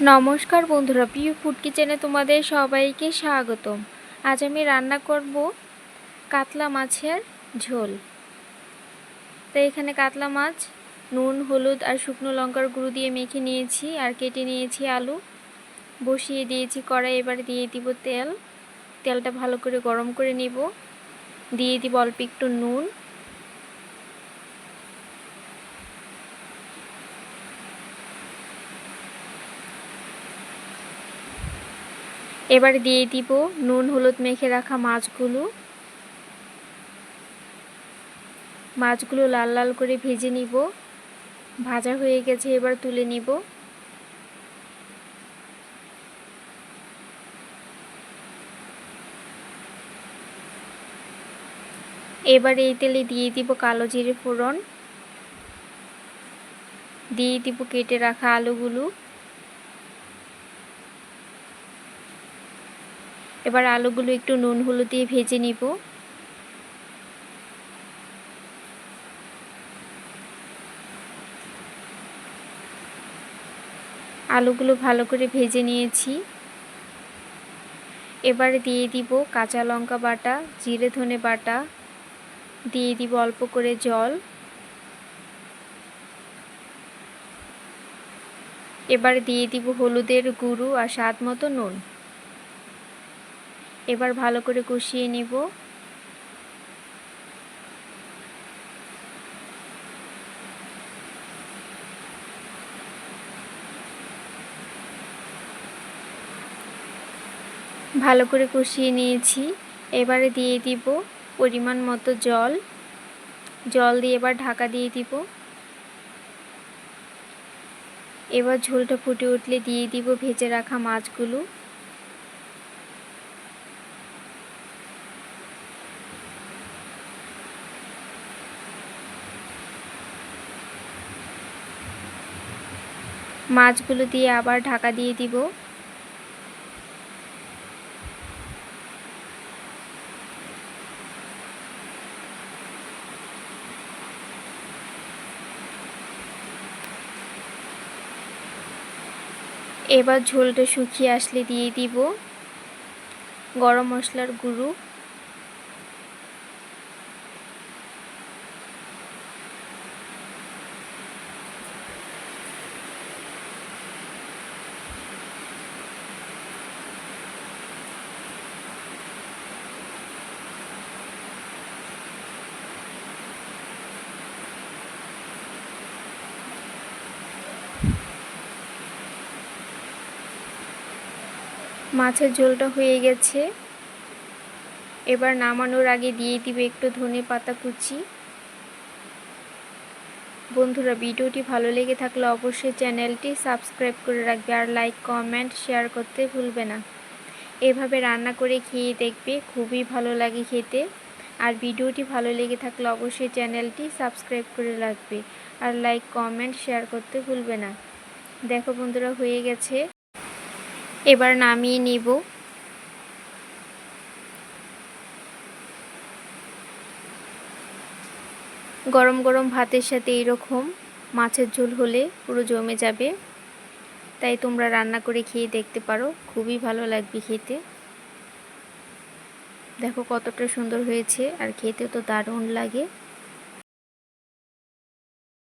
নমস্কার বন্ধুরা, প্রিয় ফুড কিচেনে তোমাদের সবাইকে স্বাগতম। আজ আমি রান্না করব কাতলা মাছের ঝোল। তো এখানে কাতলা মাছ নুন, হলুদ আর শুকনো লঙ্কার গুঁড়ো দিয়ে মেখে নিয়েছি, আর কেটে নিয়েছি আলু। বসিয়ে দিয়েছি কড়াই। এবার দিয়ে দিব তেলটা ভালো করে গরম করে নিব। দিয়ে দিব অল্প একটু নুন, এবার দিয়ে দিব নুন হলুদ মেখে রাখা মাছগুলো লাল লাল করে ভেজে নিব। ভাজা হয়ে গেছে, এবার তুলে নিব। এবার এই তেলে দিয়ে দিব কালো জিরে ফোড়ন, দিয়ে দিব কেটে রাখা আলুগুলো। এবার আলুগুলো একটু নুন হলুদ দিয়ে ভেজে নিব। আলুগুলো ভালো করে ভেজে নিয়েছি। এবার দিয়ে দিব কাঁচা লঙ্কা বাটা, জিরে ধনে বাটা, দিয়ে দিব অল্প করে জল। এবার দিয়ে দিব হলুদের গুঁড়ো আর স্বাদ মতো নুন। এবার ভালো করে কষিয়ে নিব। ভালো করে কষিয়ে নিয়েছি। এবারে দিয়ে দিব পরিমাণ মতো জল দিয়ে এবার ঢাকা দিয়ে দিব। এবার ঝোলটা ফুটে উঠলে দিয়ে দিব ভেজে রাখা মাছগুলো। মাছগুলো দিয়ে আবার ঢাকা দিয়ে দিব। এবার ঝোলটা শুকিয়ে আসলে দিয়ে দিব গরম মশলার গুঁড়ো, মাছের ঝোলটা হয়ে গেছে। এবার নামানোর আগে দিয়ে দিব একটু ধনে পাতা কুচি। বন্ধুরা, ভিডিওটি ভালো লেগে থাকলে অবশ্যই চ্যানেলটি সাবস্ক্রাইব করে রাখবে, আর লাইক কমেন্ট শেয়ার করতে ভুলবে না। এভাবে রান্না করে খেয়ে দেখবে, খুবই ভালো লাগে খেতে। আর ভিডিওটি ভালো লেগে থাকলে অবশ্যই চ্যানেলটি সাবস্ক্রাইব করে রাখবে, আর লাইক কমেন্ট শেয়ার করতে ভুলবে না। দেখো বন্ধুরা, হয়ে গেছে। এবার নামিয়ে নিব। গরম গরম ভাতের সাথে এরকম মাছের ঝোল হলে পুরো জমে যাবে। তাই তোমরা রান্না করে খেয়ে দেখতে পারো, খুবই ভালো লাগবে খেতে। দেখো কতটা সুন্দর হয়েছে, আর খেতে তো দারুণ লাগে।